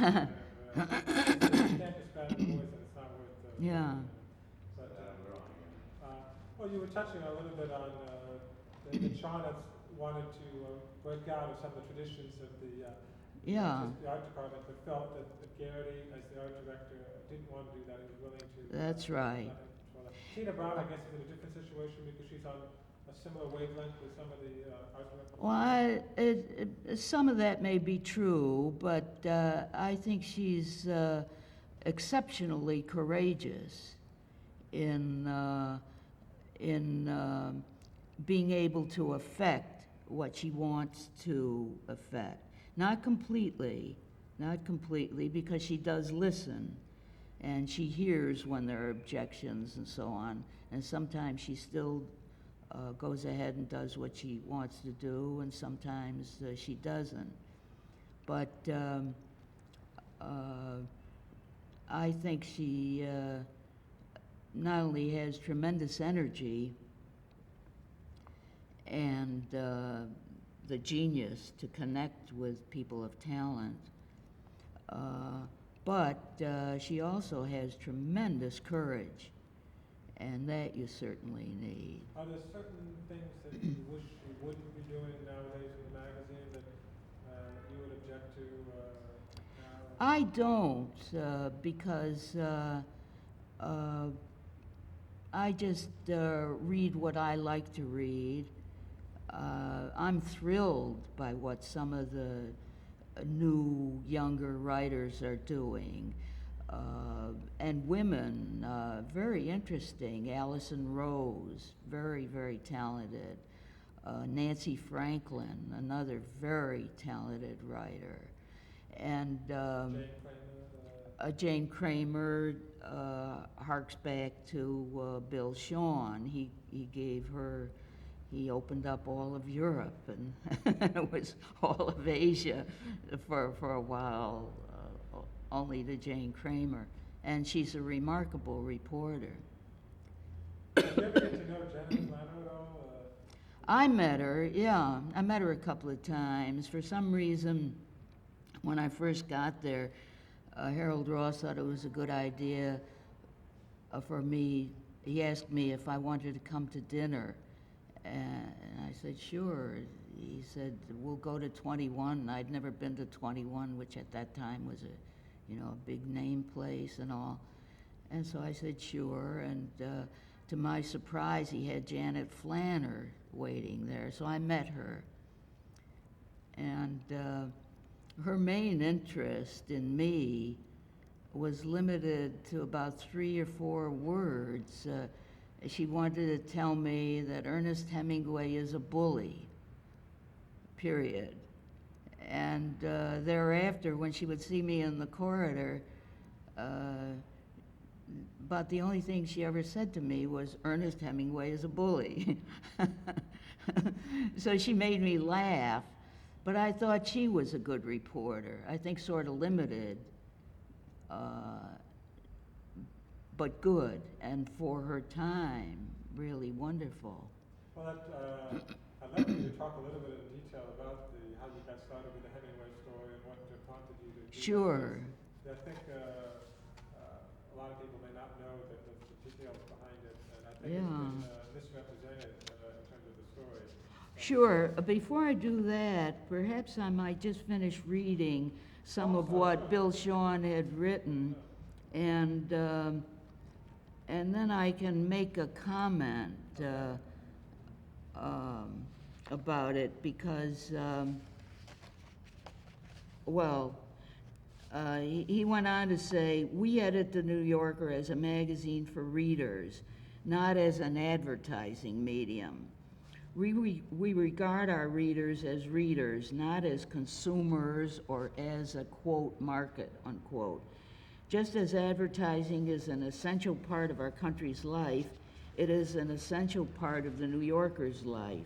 You can't expand the voice, and it's not worth. Yeah. But, well, you were touching a little bit on that Sean has wanted to break out of some of the traditions of the Yeah. the art department, but felt that Garrity, as the art director, didn't want to do that. He was willing to. That's right. Let him control that. Tina Brown, I guess, is in a different situation because she's on a similar wavelength with some of the art directors. Well, some of that may be true, but I think she's exceptionally courageous in being able to affect what she wants to affect. Not completely, because she does listen, and she hears when there are objections and so on, and sometimes she still goes ahead and does what she wants to do, and sometimes she doesn't. But I think she not only has tremendous energy and the genius to connect with people of talent, but she also has tremendous courage, and that you certainly need. Are there certain things that you wish you wouldn't be doing nowadays in the magazine that you would object to now? I don't, because I just read what I like to read. I'm thrilled by what some of the new, younger writers are doing. And women, very interesting. Allison Rose, very, very talented. Nancy Franklin, another very talented writer. And Jane Kramer harks back to Bill Shawn. He gave her. He opened up all of Europe, and it was all of Asia for a while, only to Jane Kramer. And she's a remarkable reporter. Did you ever get to know Jennifer Lano at all? I met her, yeah. I met her a couple of times. For some reason, when I first got there, Harold Ross thought it was a good idea for me. He asked me if I wanted to come to dinner. And I said, sure. He said, we'll go to 21. I'd never been to 21, which at that time was a big name place and all. And so I said, sure. And to my surprise, he had Janet Flanner waiting there. So I met her. And her main interest in me was limited to about 3 or 4 words. She wanted to tell me that Ernest Hemingway is a bully, period. And thereafter, when she would see me in the corridor, about the only thing she ever said to me was, Ernest Hemingway is a bully. So she made me laugh, but I thought she was a good reporter. I think sort of limited, but good, and for her time, really wonderful. Well, I'd like you to talk a little bit in detail about how you got started with the Hemingway story and what prompted you to do Sure. that. I think a lot of people may not know the details behind it, and I think it's been misrepresented in terms of the story. Sure. Before I do that, perhaps I might just finish reading some of what Bill Shawn had written, and then I can make a comment about it because, he went on to say, we edit the New Yorker as a magazine for readers, not as an advertising medium. We regard our readers as readers, not as consumers or as a, quote, market, unquote. Just as advertising is an essential part of our country's life, it is an essential part of the New Yorker's life.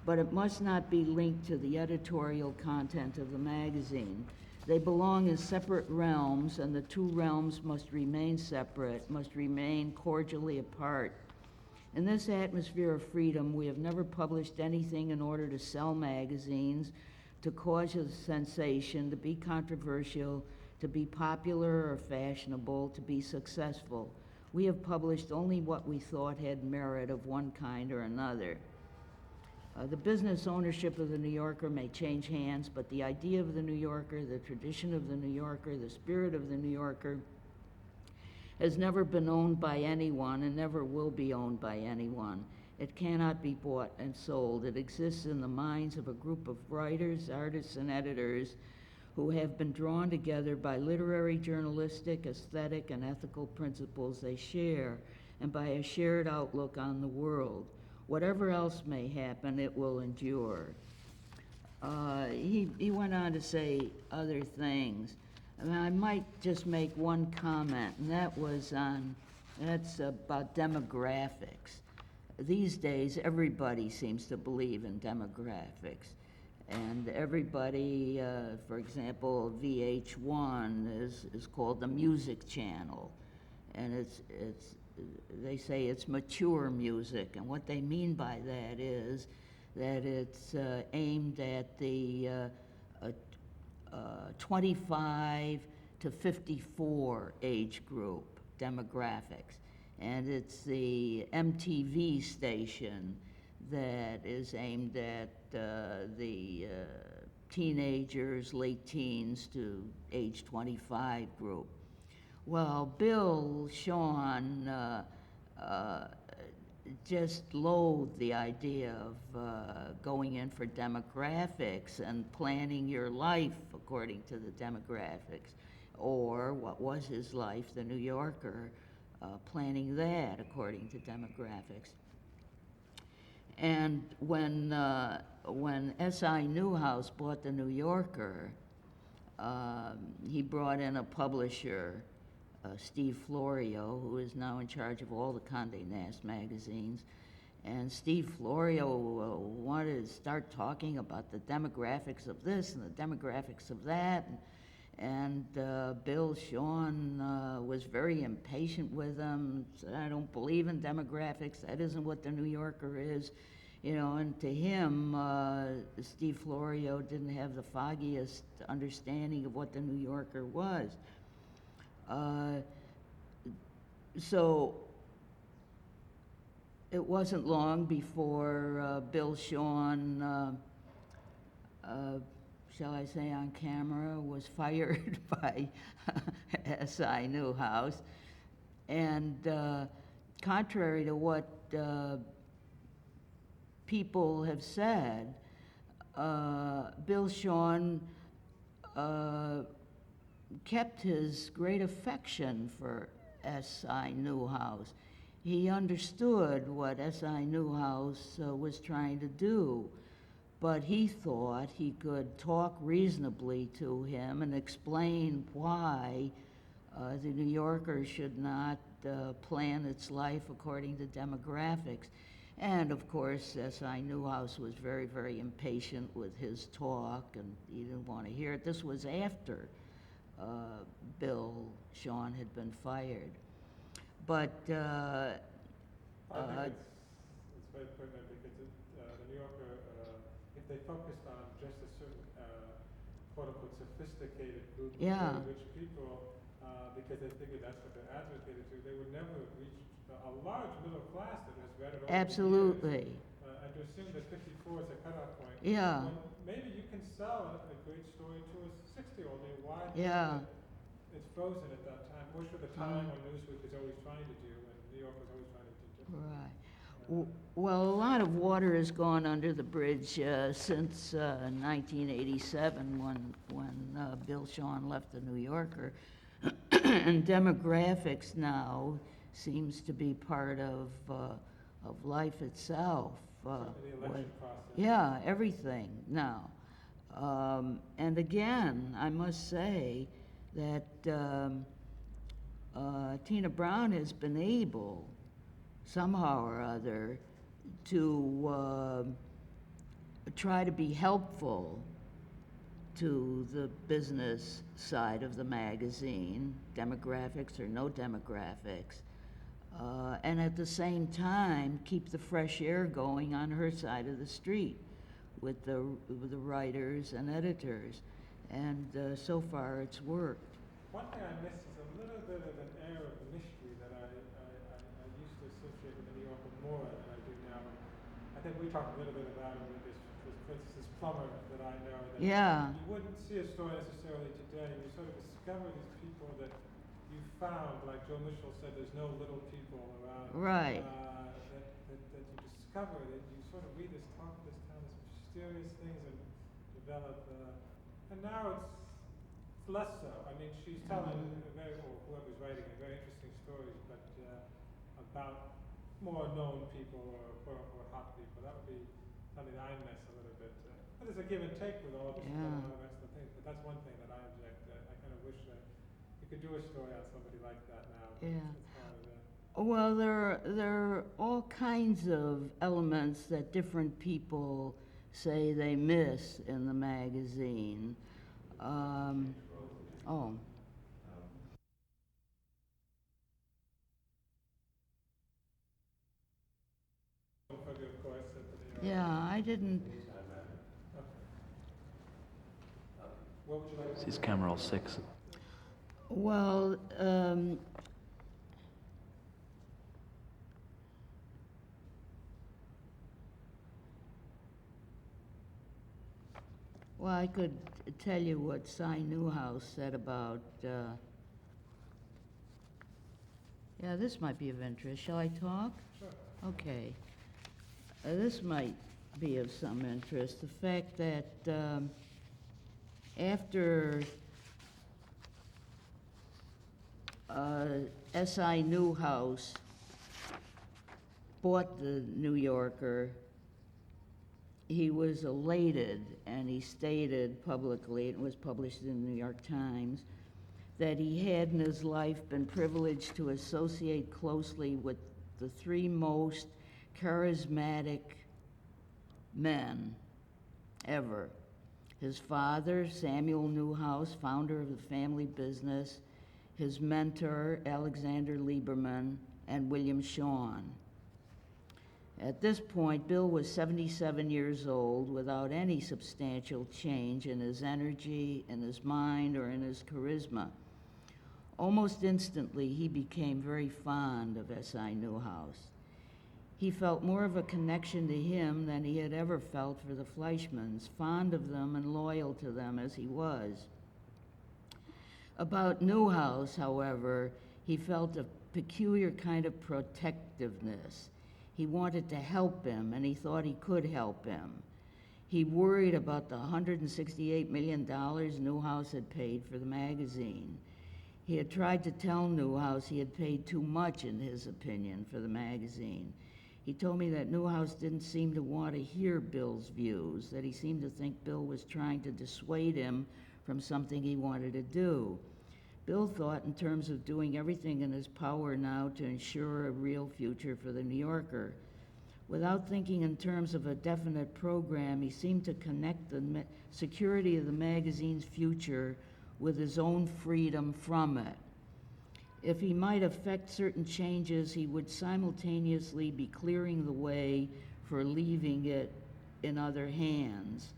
But it must not be linked to the editorial content of the magazine. They belong in separate realms, and the two realms must remain separate, must remain cordially apart. In this atmosphere of freedom, we have never published anything in order to sell magazines, to cause a sensation, to be controversial, to be popular or fashionable, to be successful. We have published only what we thought had merit of one kind or another. The business ownership of the New Yorker may change hands, but the idea of the New Yorker, the tradition of the New Yorker, the spirit of the New Yorker has never been owned by anyone and never will be owned by anyone. It cannot be bought and sold. It exists in the minds of a group of writers, artists, and editors who have been drawn together by literary, journalistic, aesthetic, and ethical principles they share, and by a shared outlook on the world. Whatever else may happen, it will endure. He went on to say other things. And I might just make one comment, and that's about demographics. These days, everybody seems to believe in demographics. And everybody, for example, VH1 is called the music channel. And they say it's mature music, and what they mean by that is that it's aimed at the 25 to 54 age group demographics. And it's the MTV station that is aimed at the teenagers, late teens to age 25 group. Well, Bill, Sean, just loathed the idea of going in for demographics and planning your life according to the demographics, or what was his life, the New Yorker, planning that according to demographics. And when S.I. Newhouse bought the New Yorker, he brought in a publisher, Steve Florio, who is now in charge of all the Condé Nast magazines. And Steve Florio wanted to start talking about the demographics of this and the demographics of that. And Bill Sean was very impatient with him, said, I don't believe in demographics, that isn't what the New Yorker is. You know, and to him, Steve Florio didn't have the foggiest understanding of what the New Yorker was. So it wasn't long before Bill Sean, shall I say on camera, was fired by S.I. Newhouse. And contrary to what people have said, Bill Sean kept his great affection for S.I. Newhouse. He understood what S.I. Newhouse was trying to do, but he thought he could talk reasonably to him and explain why the New Yorker should not plan its life according to demographics. And of course, S.I. Newhouse was very, very impatient with his talk, and he didn't want to hear it. This was after Bill Sean had been fired. But I think it's very pertinent because the New Yorker, if they focused on just a certain quote-unquote sophisticated group of very rich people, because they figured that's what they're advocated to, they would never reach a large middle class that has read it all. Absolutely. And to assume that 54 is a cutoff point. Yeah. Well, maybe you can sell a great story to a 60-year-old. Why? Yeah. It's frozen at that time. Most of the time when Newsweek is always trying to do, and New York is always trying to do different. Right. Well, a lot of water has gone under the bridge since 1987 when Bill Sean left the New Yorker. And demographics now seems to be part of life itself. The election process. Yeah, everything now. And again, I must say that Tina Brown has been able, somehow or other, to try to be helpful to the business side of the magazine, demographics or no demographics, and at the same time keep the fresh air going on her side of the street with the writers and editors. And so far it's worked. One thing I miss is a little bit of an air of mystery that I used to associate with the New Yorker more than I do now. And I think we talked a little bit about it with this plumber that I know. That Yeah. you wouldn't see a story necessarily today. You sort of discover these people that you found, like Joe Mitchell said, there's no little people around. Right. That you discover, that you sort of read this talk, this kind of mysterious things and develop. And now it's less so. I mean, she's telling or whoever's writing very interesting stories, but about more known people or quote unquote hot people. That would be something that I miss a little bit. But there's a give and take with all this and all the rest of the things. But that's one thing that I object. I kind of wish that you could do a story on somebody like that now. Yeah. It's hard to. Well, there are all kinds of elements that different people say they miss in the magazine. Oh. Of course, Yeah, I didn't. What would you like? This is camera roll 6. Well, well, I could tell you what Cy Newhouse said about. Yeah, this might be of interest. Shall I talk? Sure. Okay. This might be of some interest. The fact that after S.I. Newhouse bought the New Yorker, he was elated, and he stated publicly, it was published in the New York Times, that he had in his life been privileged to associate closely with the three most charismatic men ever. His father, Samuel Newhouse, founder of the family business, his mentor, Alexander Lieberman, and William Shawn. At this point, Bill was 77 years old without any substantial change in his energy, in his mind, or in his charisma. Almost instantly, he became very fond of S.I. Newhouse. He felt more of a connection to him than he had ever felt for the Fleischmans, fond of them and loyal to them as he was. About Newhouse, however, he felt a peculiar kind of protectiveness. He wanted to help him, and he thought he could help him. He worried about the $168 million Newhouse had paid for the magazine. He had tried to tell Newhouse he had paid too much, in his opinion, for the magazine. He told me that Newhouse didn't seem to want to hear Bill's views, that he seemed to think Bill was trying to dissuade him from something he wanted to do. Bill thought in terms of doing everything in his power now to ensure a real future for the New Yorker. Without thinking in terms of a definite program, he seemed to connect the security of the magazine's future with his own freedom from it. If he might effect certain changes, he would simultaneously be clearing the way for leaving it in other hands.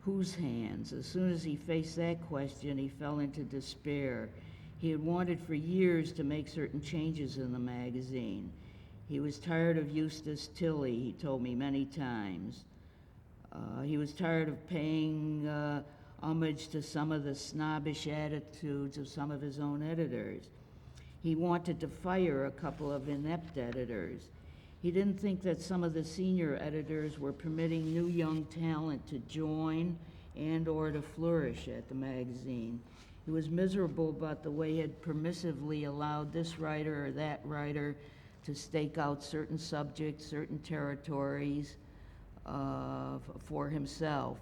Whose hands? As soon as he faced that question, he fell into despair. He had wanted for years to make certain changes in the magazine. He was tired of Eustace Tilley, he told me many times. He was tired of paying homage to some of the snobbish attitudes of some of his own editors. He wanted to fire a couple of inept editors. He didn't think that some of the senior editors were permitting new young talent to join and or to flourish at the magazine. He was miserable about the way he had permissively allowed this writer or that writer to stake out certain subjects, certain territories for himself.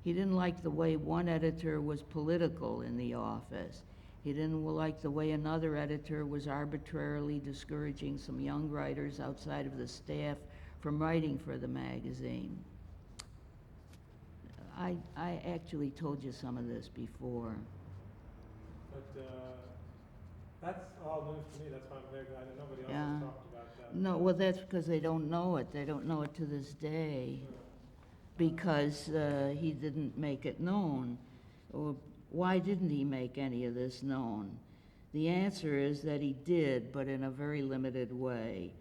He didn't like the way one editor was political in the office. He didn't like the way another editor was arbitrarily discouraging some young writers outside of the staff from writing for the magazine. I actually told you some of this before. But that's all news to me. That's why I'm very glad that nobody else Yeah. has talked about that. No, well, that's because they don't know it. They don't know it to this day because he didn't make it known. Or Why didn't he make any of this known? The answer is that he did, but in a very limited way.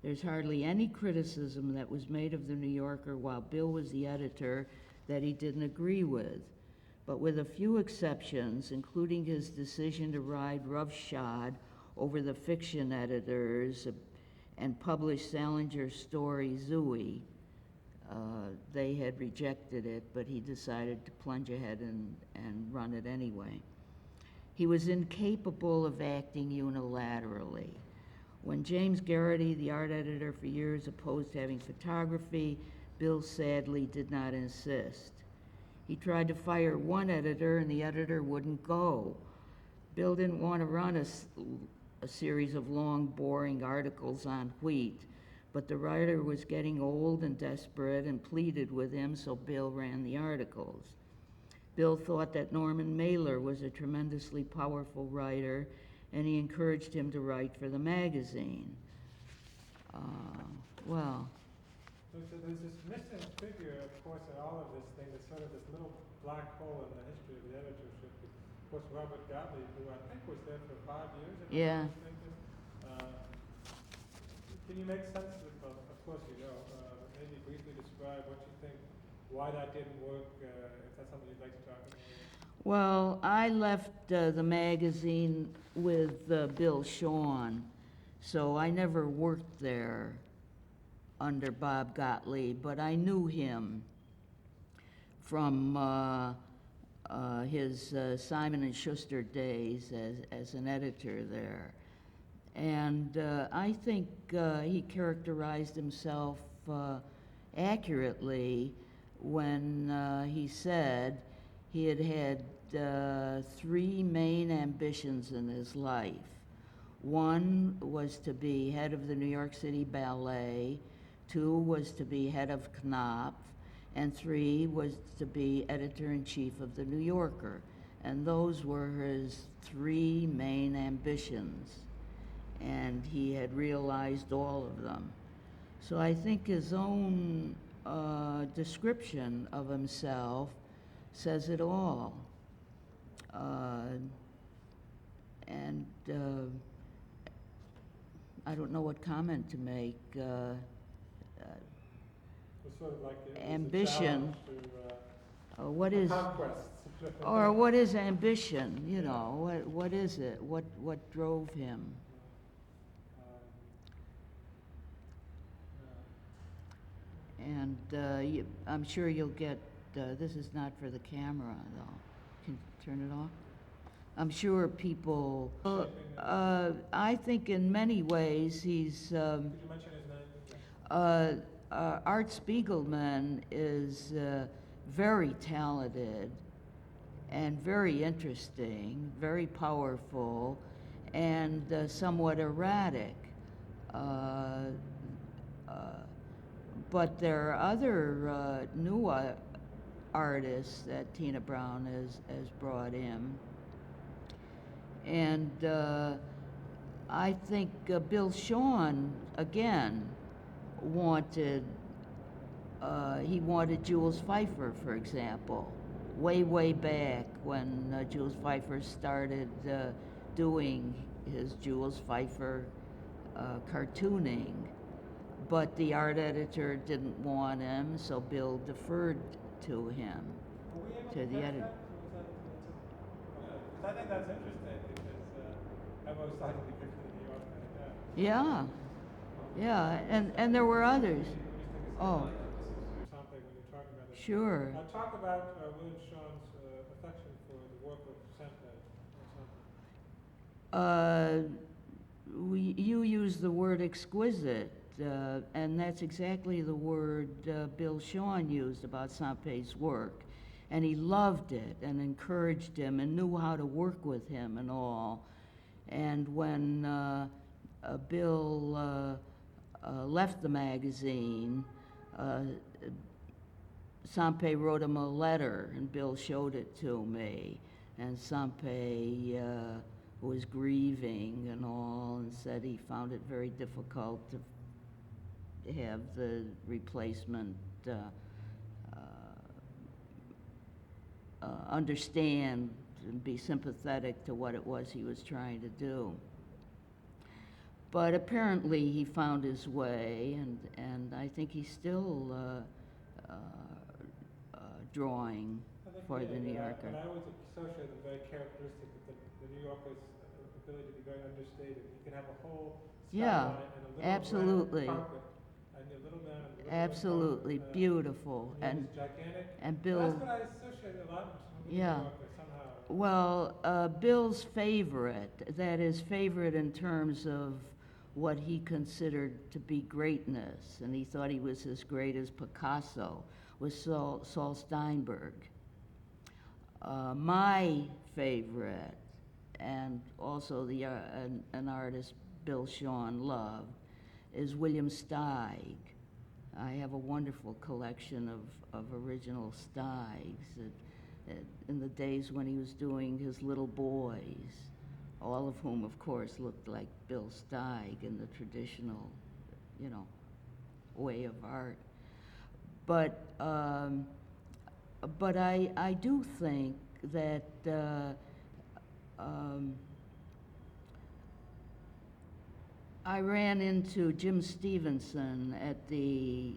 There's hardly any criticism that was made of the New Yorker while Bill was the editor that he didn't agree with. But with a few exceptions, including his decision to ride roughshod over the fiction editors and publish Salinger's story Zooey, they had rejected it, but he decided to plunge ahead and run it anyway. He was incapable of acting unilaterally. When James Garrity, the art editor for years, opposed having photography, Bill sadly did not insist. He tried to fire one editor and the editor wouldn't go. Bill didn't want to run a series of long, boring articles on wheat, but the writer was getting old and desperate and pleaded with him, so Bill ran the articles. Bill thought that Norman Mailer was a tremendously powerful writer, and he encouraged him to write for the magazine. Well. So there's this missing figure, of course, in all of this thing. There's sort of this little black hole in the history of the editorship. Of course, Robert Gottlieb, who I think was there for 5 years. Yeah. Can you make sense of course you know, maybe briefly describe what you think, why that didn't work, if that's something you'd like to talk about? Well, I left the magazine with Bill Shawn, so I never worked there under Bob Gottlieb, but I knew him from his Simon & Schuster days as an editor there. And I think he characterized himself accurately when he said he had had 3 main ambitions in his life. One was to be head of the New York City Ballet, 2 was to be head of Knopf, and 3 was to be editor-in-chief of the New Yorker. And those were his 3 main ambitions. And he had realized all of them. So I think his own description of himself says it all. And I don't know what comment to make. It's sort of like ambition. What is conquests. or what is ambition? You know, what is it? What drove him? And I'm sure you'll get, this is not for the camera though. Can you turn it off? I'm sure people, I think in many ways he's, Could you mention his name? Art Spiegelman is very talented and very interesting, very powerful, and somewhat erratic. But there are other new artists that Tina Brown has brought in. And I think Bill Shawn, again, wanted Jules Feiffer, for example, way back when Jules Feiffer started doing his Jules Feiffer cartooning. But the art editor didn't want him, so Bill deferred to him, to the editor. I think that's interesting because I most likely to get to the New Yorker. Yeah, yeah, and there were others. Oh, sure. Talk about William Shawn's affection for the work of Sempe. You use the word exquisite. And that's exactly the word Bill Shawn used about Sempe's work. And he loved it and encouraged him and knew how to work with him and all. And when Bill left the magazine, Sempe wrote him a letter, and Bill showed it to me. And Sempe was grieving and all, and said he found it very difficult to have the replacement understand and be sympathetic to what it was he was trying to do. But apparently he found his way, and I think he's still drawing for the New Yorker. And I always associate the very characteristic of the New Yorker's ability to be very understated. You can have a whole Yeah, skyline and a little absolutely. red carpet, and your little man and the little Absolutely, carpet, beautiful. and gigantic. And Bill. That's what I associate a lot with the Yeah. New Yorker somehow. Well, Bill's favorite, that is favorite in terms of what he considered to be greatness, and he thought he was as great as Picasso, was Saul Steinberg. My favorite, and also an artist Bill Shawn loved, is William Steig. I have a wonderful collection of original Steigs in the days when he was doing his little boys, all of whom, of course, looked like Bill Steig in the traditional, way of art. But I do think that I ran into Jim Stevenson at the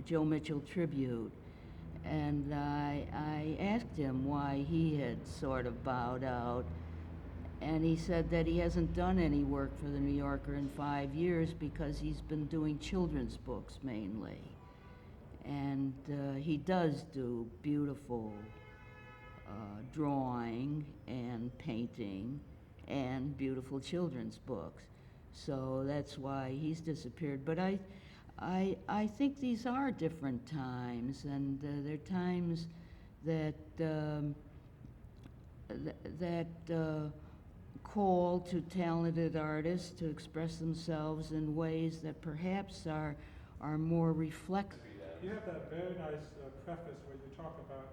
Joe Mitchell tribute, and I asked him why he had sort of bowed out, and he said that he hasn't done any work for the New Yorker in 5 years because he's been doing children's books mainly. And he does do beautiful drawing and painting and beautiful children's books. So that's why he's disappeared. But I think these are different times, and they're times that call to talented artists to express themselves in ways that perhaps are more reflective. You have that very nice preface where you talk about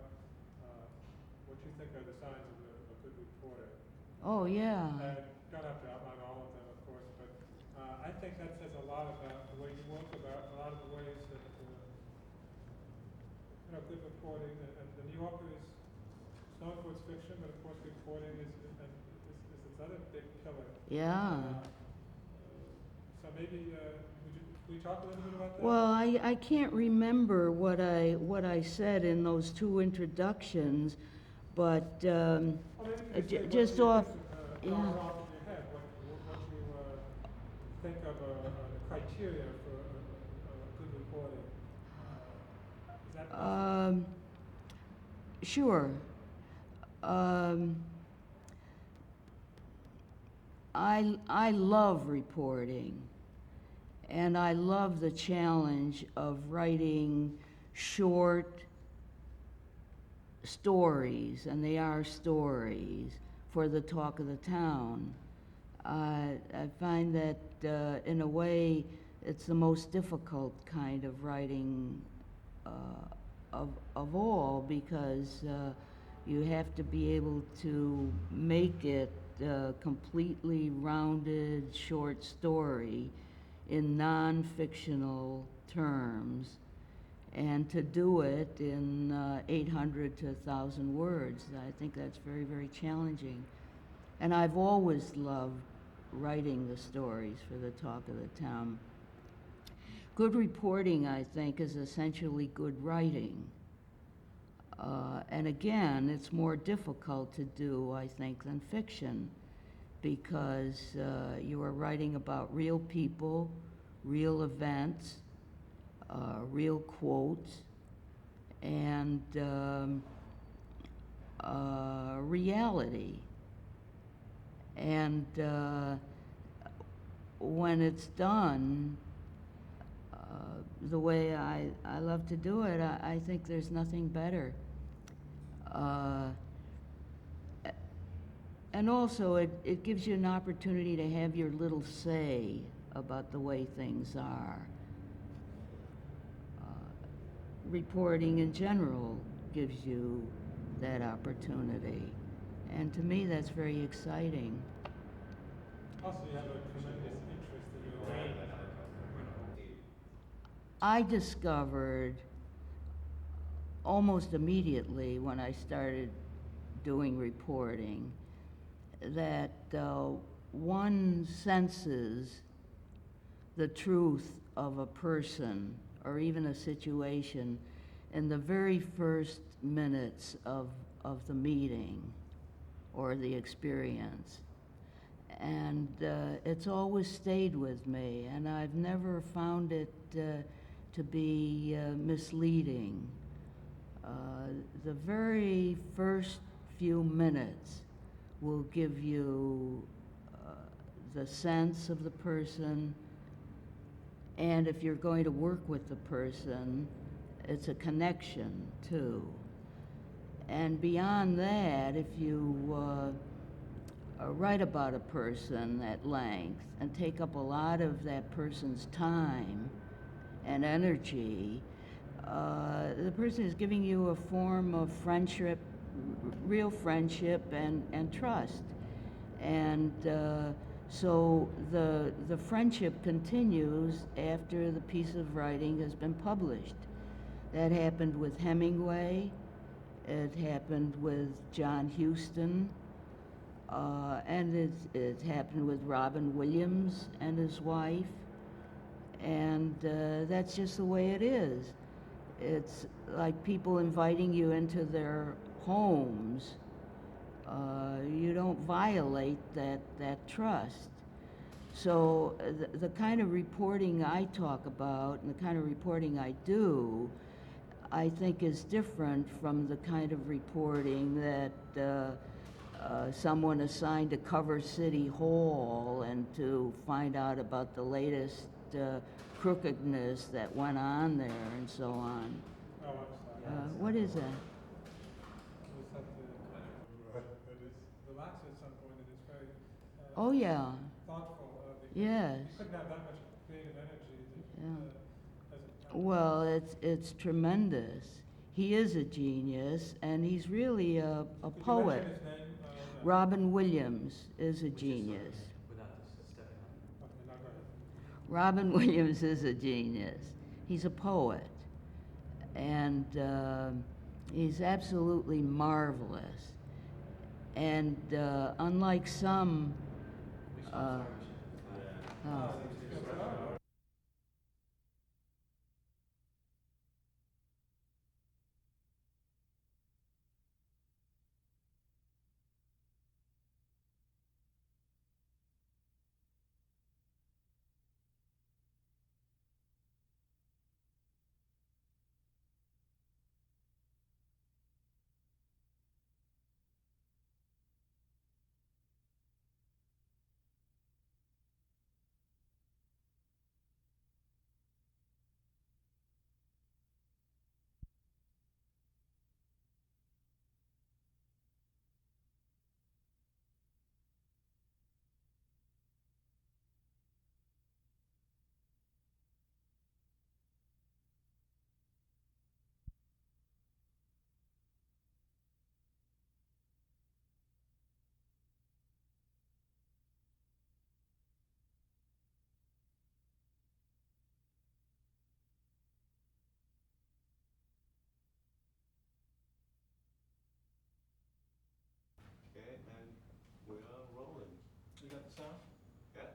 what you think are the signs of a good reporter. Oh, yeah. And don't have to outline all of them, of course, but I think that says a lot about the way you work, about a lot of the ways that good reporting, and the New Yorker is known for its fiction, but of course reporting is its other big pillar. Yeah. So maybe we talk a little bit about that? Well, I can't remember what I said in those two introductions, but just off, yeah. Off in your head, what you think of the criteria for good reporting. Is that possible? Sure. I love reporting. And I love the challenge of writing short stories, and they are stories, for the talk of the town. I find that in a way it's the most difficult kind of writing of all, because you have to be able to make it a completely rounded short story in non-fictional terms, and to do it in 800 to 1,000 words. I think that's very, very challenging. And I've always loved writing the stories for the talk of the town. Good reporting, I think, is essentially good writing. And again, it's more difficult to do, I think, than fiction, because you are writing about real people, real events, real quotes, and reality. And when it's done the way I love to do it, I think there's nothing better. And also, it gives you an opportunity to have your little say about the way things are. Reporting in general gives you that opportunity. And to me, that's very exciting. Also, you have a tremendous interest in your brain. I discovered almost immediately when I started doing reporting, that one senses the truth of a person or even a situation in the very first minutes of the meeting or the experience. And it's always stayed with me, and I've never found it to be misleading. The very first few minutes will give you the sense of the person, and if you're going to work with the person, it's a connection too. And beyond that, if you write about a person at length and take up a lot of that person's time and energy, the person is giving you a form of friendship, real friendship and trust. And so the friendship continues after the piece of writing has been published. That happened with Hemingway. It happened with John Huston. And it happened with Robin Williams and his wife. And that's just the way it is. It's like people inviting you into their homes. You don't violate that trust. So the kind of reporting I talk about and the kind of reporting I do, I think is different from the kind of reporting that someone assigned to cover City Hall and to find out about the latest crookedness that went on there and so on. Oh, I'm sorry. What is that? I just have to relax at some point, and it's very Oh yeah, thoughtful. Because yes. you couldn't have that much creative energy as a Well, it's tremendous. He is a genius, and he's really a Could you poet. mention his name? Robin Williams is a genius. Okay, now go ahead. Robin Williams is a genius. He's a poet, and he's absolutely marvelous. And unlike some, oh. Okay, and we are rolling. You got the sound? Yeah,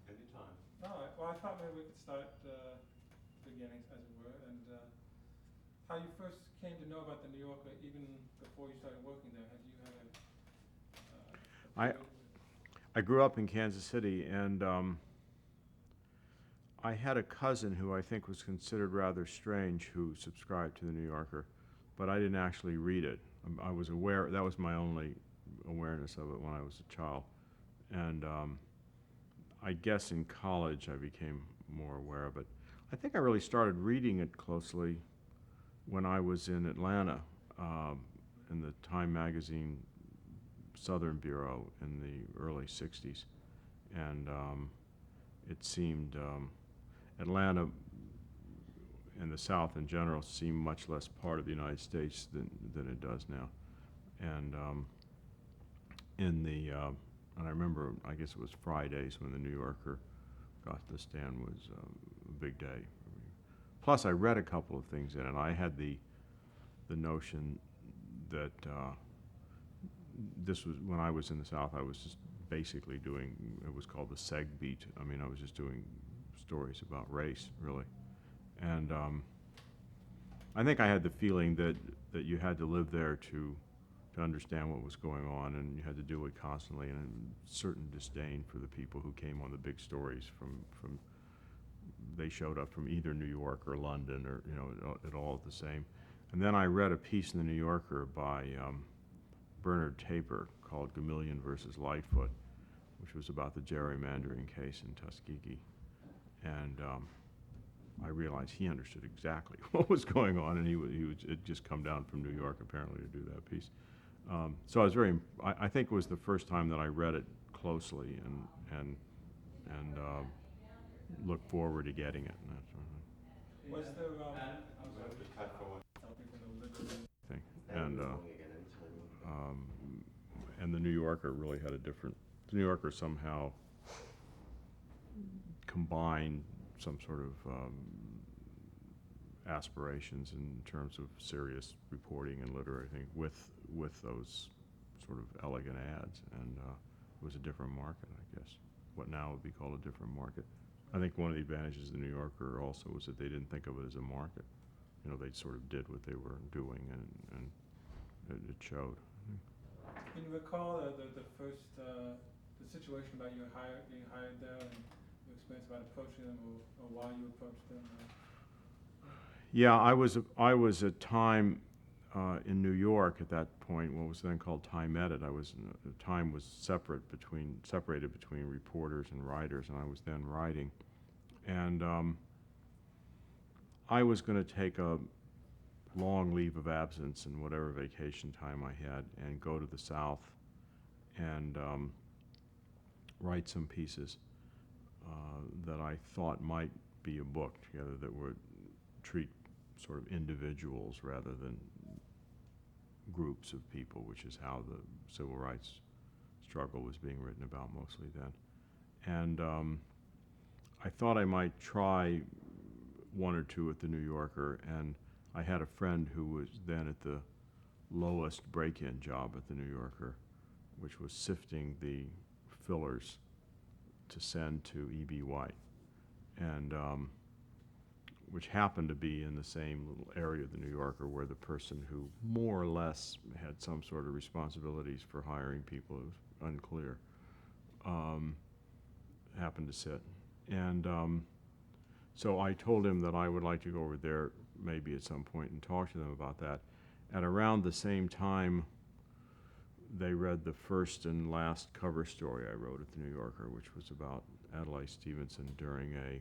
anytime. All right. Well, I thought maybe we could start beginnings, as it were, and how you first came to know about the New Yorker, even before you started working there. Have you had a I grew up in Kansas City, and I had a cousin who I think was considered rather strange who subscribed to the New Yorker, but I didn't actually read it. I was aware, that was my only awareness of it when I was a child. And I guess in college I became more aware of it. I think I really started reading it closely when I was in Atlanta, in the Time magazine Southern Bureau in the early 60s. And it seemed, Atlanta and the South in general seemed much less part of the United States than it does now. And and I remember, I guess it was Fridays when the New Yorker got the stand was a big day. Plus, I read a couple of things in it. I had the notion that this was, when I was in the South, I was just basically doing, it was called the seg beat. I mean, I was just doing stories about race, really. And I think I had the feeling that you had to live there to understand what was going on, and you had to do it constantly, and a certain disdain for the people who came on the big stories from they showed up from either New York or London, or, you know, it all the same. And then I read a piece in the New Yorker by Bernard Taper called Gamillion versus Lightfoot, which was about the gerrymandering case in Tuskegee. And I realized he understood exactly what was going on, and he had just come down from New York apparently to do that piece. So I was very, I think it was the first time that I read it closely and looked forward to getting it. And that sort of Was there, Just cut for one. thing. And the New Yorker really had a different, the New Yorker somehow combined some sort of aspirations in terms of serious reporting and literary thing with those sort of elegant ads, and it was a different market, I guess. What now would be called a different market. I think one of the advantages of the New Yorker also was that they didn't think of it as a market. You know, they sort of did what they were doing, and it showed. can you recall the first, the situation about being hired there, and your experience about approaching them, or why you approached them? Yeah, I was at Time in New York at that point, what was then called Time Edit. Time was separated between reporters and writers, and I was then writing. And I was going to take a long leave of absence and whatever vacation time I had and go to the South and write some pieces that I thought might be a book together, that would treat sort of individuals rather than groups of people, which is how the civil rights struggle was being written about mostly then. And I thought I might try one or two at the New Yorker, and I had a friend who was then at the lowest break-in job at the New Yorker, which was sifting the fillers to send to E.B. White, and which happened to be in the same little area of the New Yorker where the person who more or less had some sort of responsibilities for hiring people, it was unclear, happened to sit. And so I told him that I would like to go over there maybe at some point and talk to them about that. At around the same time, they read the first and last cover story I wrote at the New Yorker, which was about Adlai Stevenson during a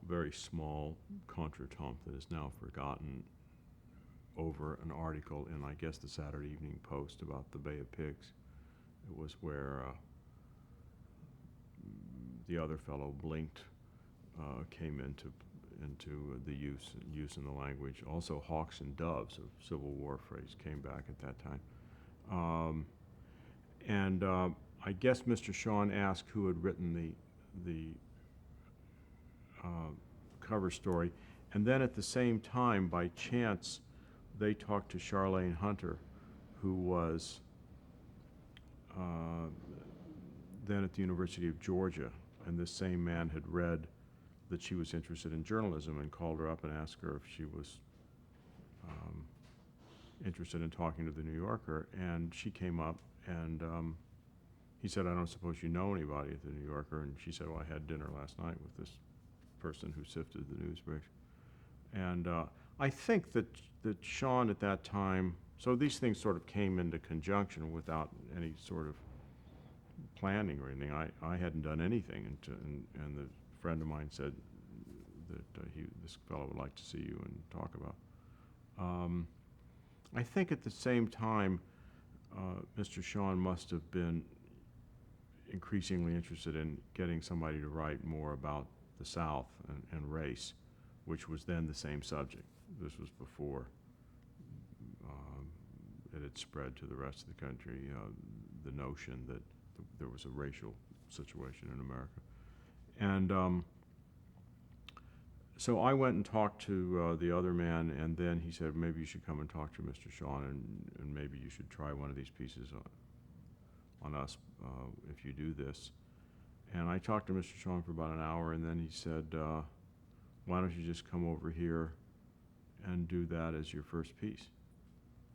very small contretemps that is now forgotten over an article in, I guess, the Saturday Evening Post about the Bay of Pigs. It was where the other fellow, Blinked, came into the use in the language. Also, hawks and doves, a Civil War phrase, came back at that time. And I guess Mr. Shawn asked who had written the cover story, and then at the same time, by chance, they talked to Charlene Hunter, who was then at the University of Georgia, and this same man had read that she was interested in journalism and called her up and asked her if she was interested in talking to the New Yorker, and she came up, and he said, "I don't suppose you know anybody at the New Yorker?" And she said, "Well, I had dinner last night with this person who sifted the news breaks." And I think that Shawn at that time, so these things sort of came into conjunction without any sort of planning or anything. I hadn't done anything, and the friend of mine said that this fellow would like to see you and talk about. I think at the same time, Mr. Shawn must have been increasingly interested in getting somebody to write more about the South and race, which was then the same subject. This was before it had spread to the rest of the country, the notion that there was a racial situation in America. And So I went and talked to the other man, and then he said, maybe you should come and talk to Mr. Sean, and maybe you should try one of these pieces on us if you do this. And I talked to Mr. Sean for about an hour, and then he said, why don't you just come over here and do that as your first piece?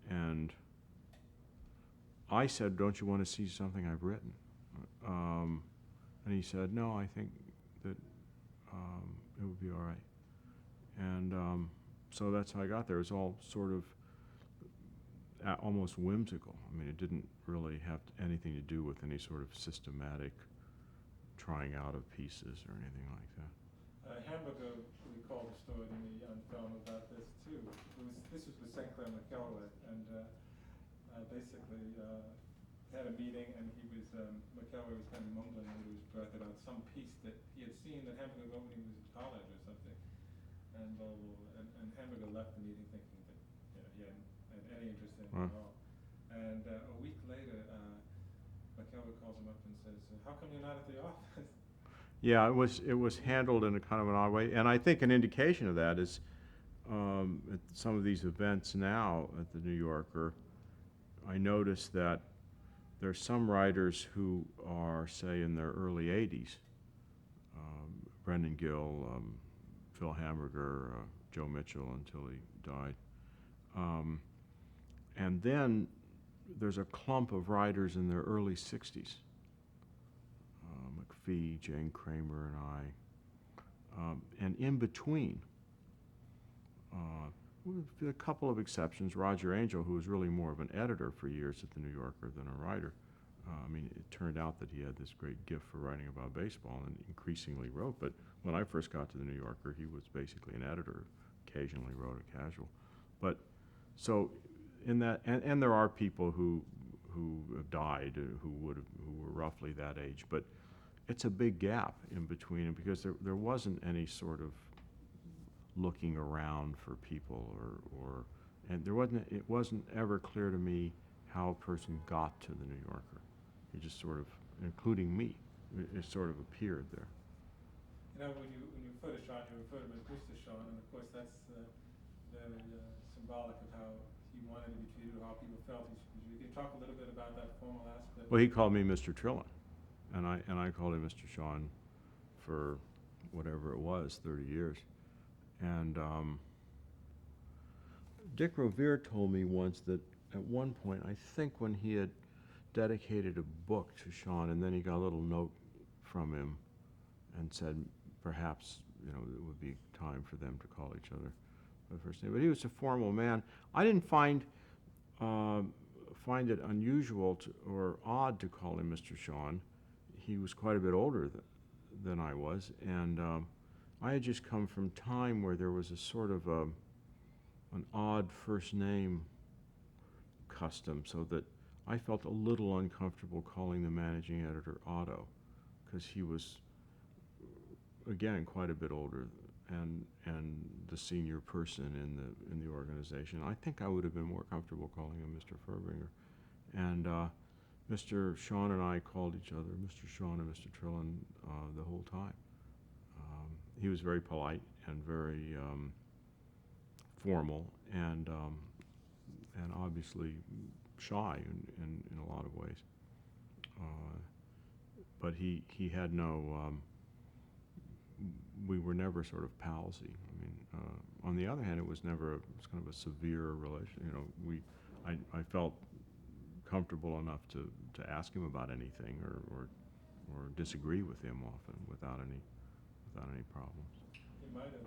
And I said, don't you want to see something I've written? And he said, no, I think that it would be all right. And so that's how I got there. It was all sort of almost whimsical. I mean, it didn't really have anything to do with any sort of systematic trying out of pieces or anything like that. Hamburger recalled a story to me on film about this too. This was with St. Clair McKelway, and basically had a meeting, and he was McKelway was kind of mumbling under his breath about some piece that he had seen that Hamburger wrote when he was in college or something, and Hamburger left the meeting thinking that he hadn't had any interest in it at all. And a week later, McKelway calls him up and says, "How come you're not at the office?" Yeah, it was handled in a kind of an odd way, and I think an indication of that is at some of these events now at the New Yorker, I noticed that there's some writers who are, say, in their early 80s, Brendan Gill, Phil Hamburger, Joe Mitchell until he died. And then there's a clump of writers in their early 60s. McPhee, Jane Kramer, and I. And in between, with a couple of exceptions, Roger Angel, who was really more of an editor for years at the New Yorker than a writer. I mean, it turned out that he had this great gift for writing about baseball and increasingly wrote, but when I first got to the New Yorker, he was basically an editor, occasionally wrote a casual. But so in that, and there are people who have died who were roughly that age, but it's a big gap in between, and because there wasn't any sort of looking around for people and it wasn't ever clear to me how a person got to the New Yorker. He just sort of, including me, it sort of appeared there. You know, when you refer to Sean, you refer to him as Mr. Sean, and of course that's very symbolic of how he wanted to be treated, or how people felt. You can talk a little bit about that formal aspect. Well, he called me Mr. Trillin, and I called him Mr. Sean for whatever it was, 30 years. And Dick Revere told me once that at one point, I think when he had dedicated a book to Sean, and then he got a little note from him and said perhaps, it would be time for them to call each other by first name. But he was a formal man. I didn't find it unusual or odd to call him Mr. Sean. He was quite a bit older than I was, and I had just come from time where there was a sort of an odd first name custom, so that I felt a little uncomfortable calling the managing editor Otto, because he was, again, quite a bit older and the senior person in the organization. I think I would have been more comfortable calling him Mr. Furbringer. And Mr. Sean and I called each other Mr. Sean and Mr. Trillin the whole time. He was very polite and very formal and obviously shy in a lot of ways. But he had no, we were never sort of palsy. I mean, on the other hand, it was kind of a severe relation. I felt comfortable enough to ask him about anything or disagree with him often without any problems. You might have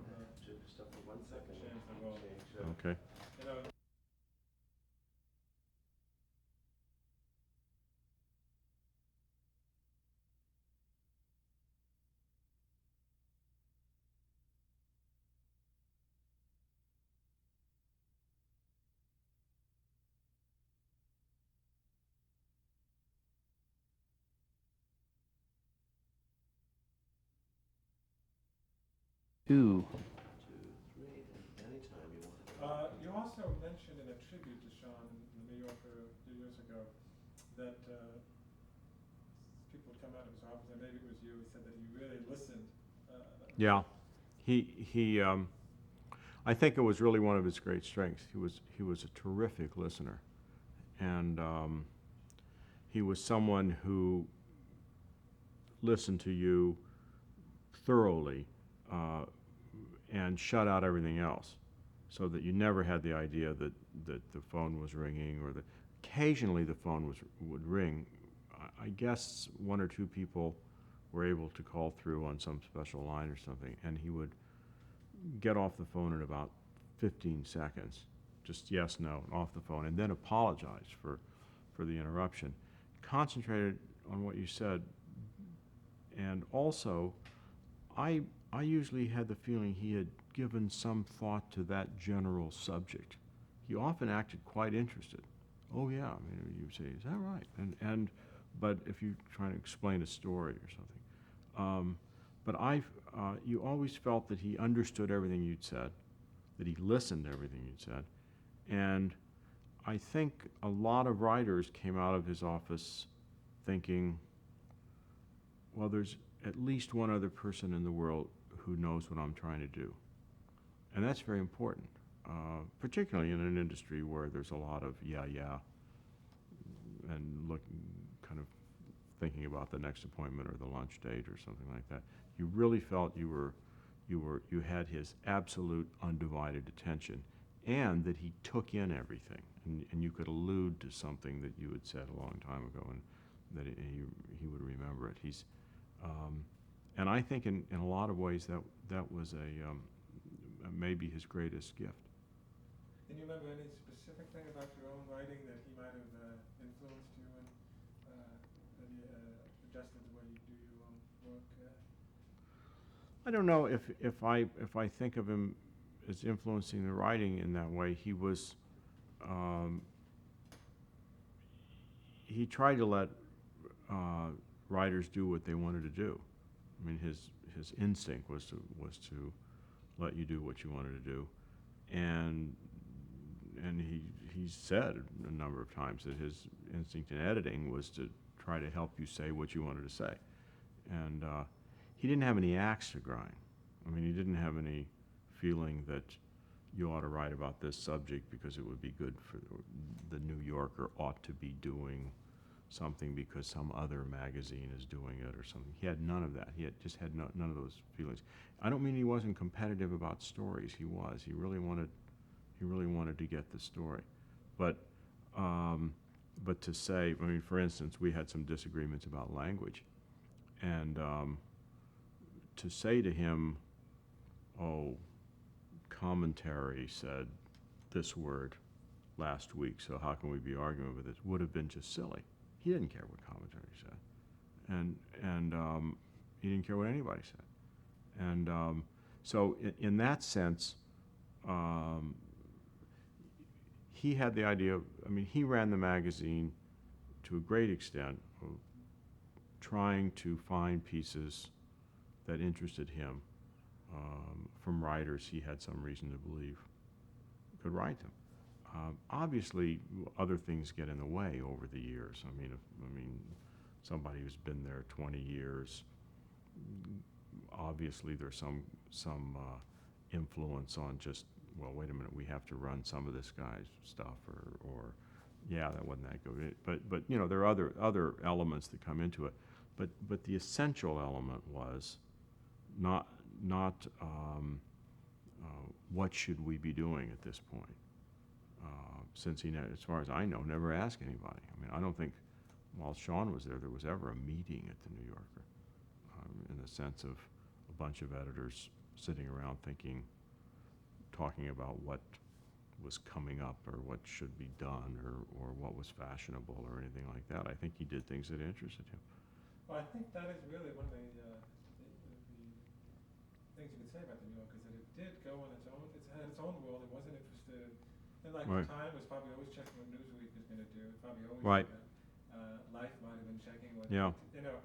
Just for 1 second. changed the role. Okay. You know, Ooh. 2, 3, anytime you want. you also mentioned in a tribute to Sean in the New Yorker a few years ago that people would come out of his office, and maybe it was you, he said that he really listened. Yeah, I think it was really one of his great strengths. He was a terrific listener, and he was someone who listened to you thoroughly and shut out everything else, so that you never had the idea that the phone was ringing, or that occasionally the phone would ring. I guess one or two people were able to call through on some special line or something, and he would get off the phone in about 15 seconds, just yes, no, off the phone, and then apologize for the interruption. Concentrated on what you said, and also, I usually had the feeling he had given some thought to that general subject. He often acted quite interested. Oh yeah, I mean, you would say, is that right? But if you try to explain a story or something, but you always felt that he understood everything you'd said, that he listened to everything you'd said, and I think a lot of writers came out of his office thinking, well, there's at least one other person in the world who knows what I'm trying to do. And that's very important, particularly in an industry where there's a lot of yeah, and kind of thinking about the next appointment or the lunch date or something like that. You really felt you had his absolute undivided attention, and that he took in everything, and you could allude to something that you had said a long time ago, and that he would remember it. And I think in a lot of ways that was maybe his greatest gift. Can you remember any specific thing about your own writing that he might have influenced you and maybe adjusted the way you do your own work? I don't know if I think of him as influencing the writing in that way. He tried to let writers do what they wanted to do. I mean, his instinct was to let you do what you wanted to do, and he said a number of times that his instinct in editing was to try to help you say what you wanted to say, and he didn't have any axe to grind. I mean, he didn't have any feeling that you ought to write about this subject because it would be good for the New Yorker ought to be doing something because some other magazine is doing it or something. He had none of that. He just had none of those feelings. I don't mean he wasn't competitive about stories. He was. He really wanted to get the story. But to say, I mean, for instance, we had some disagreements about language, and to say to him, oh, commentary said this word last week, so how can we be arguing with it, would have been just silly. He didn't care what commentary said, and he didn't care what anybody said, and so in that sense, he had the idea. I mean, he ran the magazine to a great extent, of trying to find pieces that interested him from writers he had some reason to believe could write them. Obviously, other things get in the way over the years. I mean, somebody who's been there 20 years, obviously there's some influence on just, well, wait a minute, we have to run some of this guy's stuff, or yeah, that wasn't that good. But you know, there are other elements that come into it. But the essential element was not what should we be doing at this point. Since he, as far as I know, never asked anybody. I mean, I don't think while Sean was there was ever a meeting at the New Yorker, in the sense of a bunch of editors sitting around talking about what was coming up or what should be done or what was fashionable or anything like that. I think he did things that interested him. Well, I think that is really one of the things you could say about the New Yorker, is that it did go on its own. It had its own world. It wasn't interested. And like Right. the Time was probably always checking what Newsweek was going to do. It probably always Right. did that. Life might have been checking what, Yeah. you know.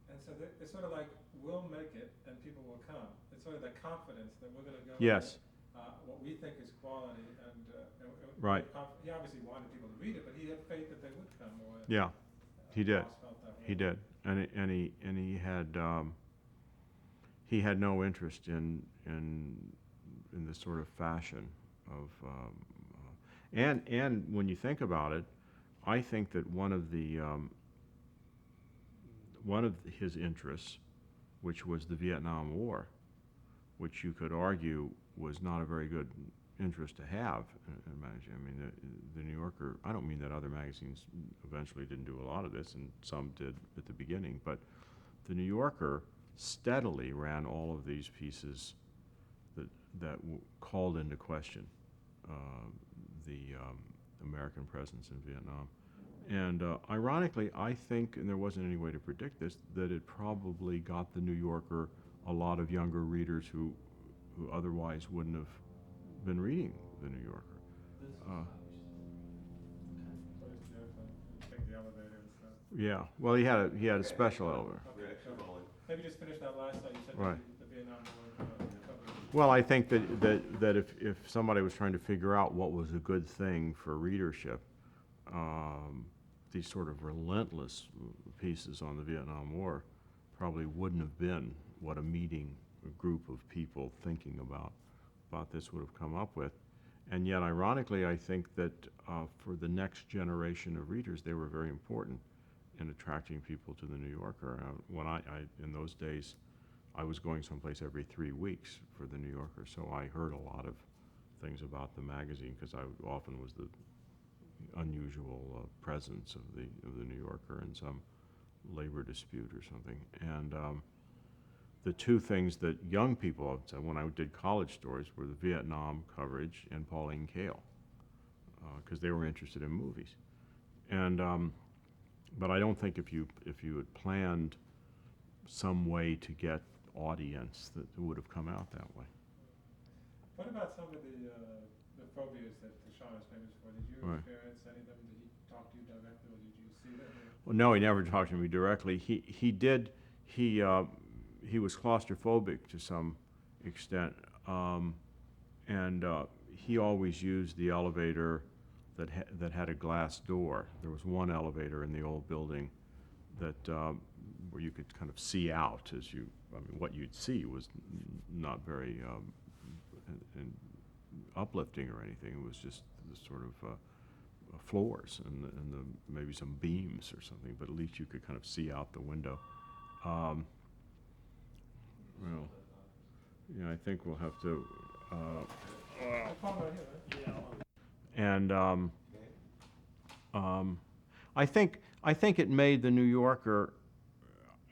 And so it's sort of like, we'll make it and people will come. It's sort of that confidence that we're going to go Yes. with what we think is quality. And Right. He obviously wanted people to read it, but he had faith that they would come. Or, Yeah, he did. Ross felt that way. He did, and he had he had no interest in this sort of fashion of, and when you think about it, I think that one of his interests, which was the Vietnam War, which you could argue was not a very good interest to have in managing. I mean, the New Yorker, I don't mean that other magazines eventually didn't do a lot of this, and some did at the beginning, but the New Yorker steadily ran all of these pieces that called into question the American presence in Vietnam. And ironically, I think, and there wasn't any way to predict this, that it probably got the New Yorker a lot of younger readers who otherwise wouldn't have been reading the New Yorker. Take the elevator and stuff. Yeah, well, he had a special elevator. We're actually rolling. Maybe just finish that last thought. You said Right. the Vietnam War coverage. Well, I think that if somebody was trying to figure out what was a good thing for readership, these sort of relentless pieces on the Vietnam War probably wouldn't have been what a group of people thinking about this would have come up with. And yet, ironically, I think that for the next generation of readers, they were very important in attracting people to the New Yorker. When in those days, I was going someplace every 3 weeks for the New Yorker, so I heard a lot of things about the magazine because I often was the unusual presence of the New Yorker in some labor dispute or something. And the two things that young people, when I did college stories, were the Vietnam coverage and Pauline Kael, because they were interested in movies. And but I don't think if you had planned some way to get audience, that it would have come out that way. What about some of the phobias that Sean is famous for? Did you Right. experience any of them? Did he talk to you directly, or did you see them? Well, no, he never talked to me directly. He did. He was claustrophobic to some extent, and he always used the elevator that had a glass door. There was one elevator in the old building that where you could kind of see out as you. I mean, what you'd see was not very uplifting or anything. It was just the sort of floors and maybe some beams or something, but at least you could kind of see out the window. Well, yeah, I think we'll have to. The phone right here, right? And I think it made the New Yorker.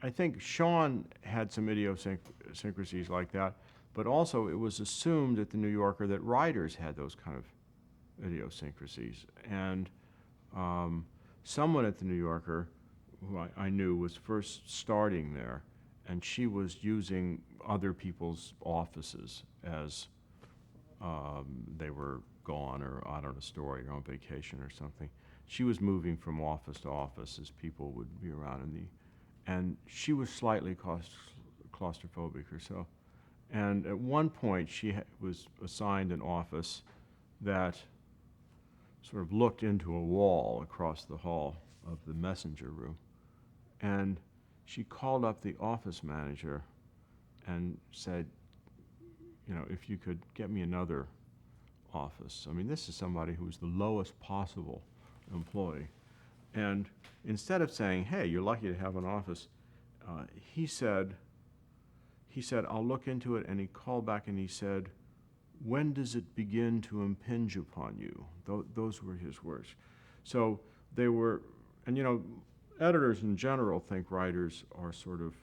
I think Sean had some idiosyncrasies like that, but also it was assumed at the New Yorker that writers had those kind of idiosyncrasies. And someone at the New Yorker, who I knew, was first starting there, and she was using other people's offices as they were gone or out on a story or on vacation or something. She was moving from office to office as people would be around and she was slightly claustrophobic herself. And at one point, she was assigned an office that sort of looked into a wall across the hall of the messenger room. And she called up the office manager and said, you know, if you could get me another office. I mean, this is somebody who's the lowest possible employee. And instead of saying, hey, you're lucky to have an office, he said, I'll look into it. And he called back and he said, when does it begin to impinge upon you? Those were his words. So they were, and you know, editors in general think writers are sort of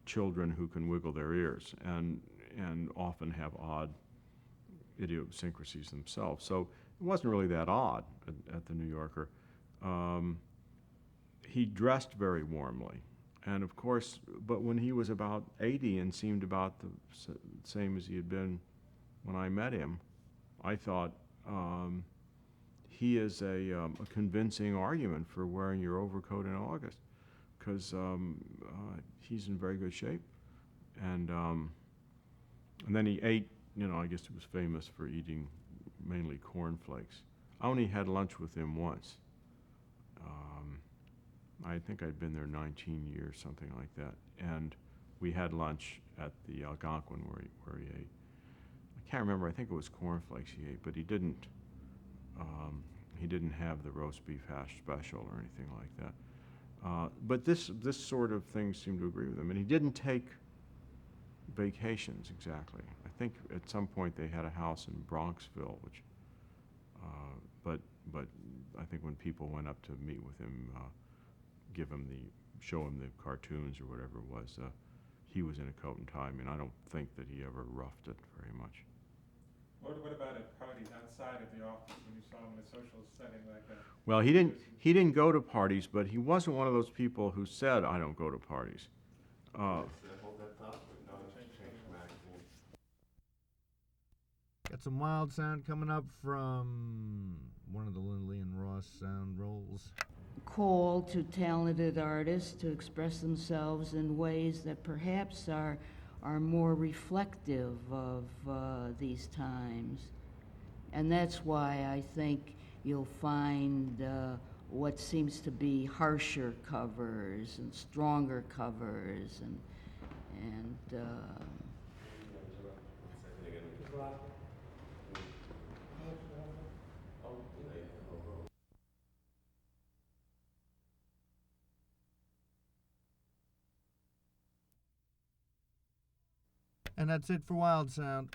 children who can wiggle their ears and often have odd idiosyncrasies themselves. So it wasn't really that odd at the New Yorker. He dressed very warmly. And of course, but when he was about 80 and seemed about the same as he had been when I met him, I thought he is a convincing argument for wearing your overcoat in August, because he's in very good shape. And then he ate, you know, I guess he was famous for eating mainly cornflakes. I only had lunch with him once. I think I'd been there 19 years, something like that. And we had lunch at the Algonquin where he ate. I can't remember. I think it was cornflakes he ate, but he didn't have the roast beef hash special or anything like that. But this sort of thing seemed to agree with him, and he didn't take vacations exactly. I think at some point they had a house in Bronxville, which, but I think when people went up to meet with him, show him the cartoons or whatever it was, he was in a coat and tie. I mean, I don't think that he ever roughed it very much. What about at parties outside of the office when you saw him in a social setting like that? Well, he didn't go to parties, but he wasn't one of those people who said, "I don't go to parties." Hold that thought, but no, change magazine. Got some wild sound coming up from one of the Lillian Ross sound rolls. Call to talented artists to express themselves in ways that perhaps are more reflective of these times. And that's why I think you'll find what seems to be harsher covers and stronger covers and And that's it for Wild Sound.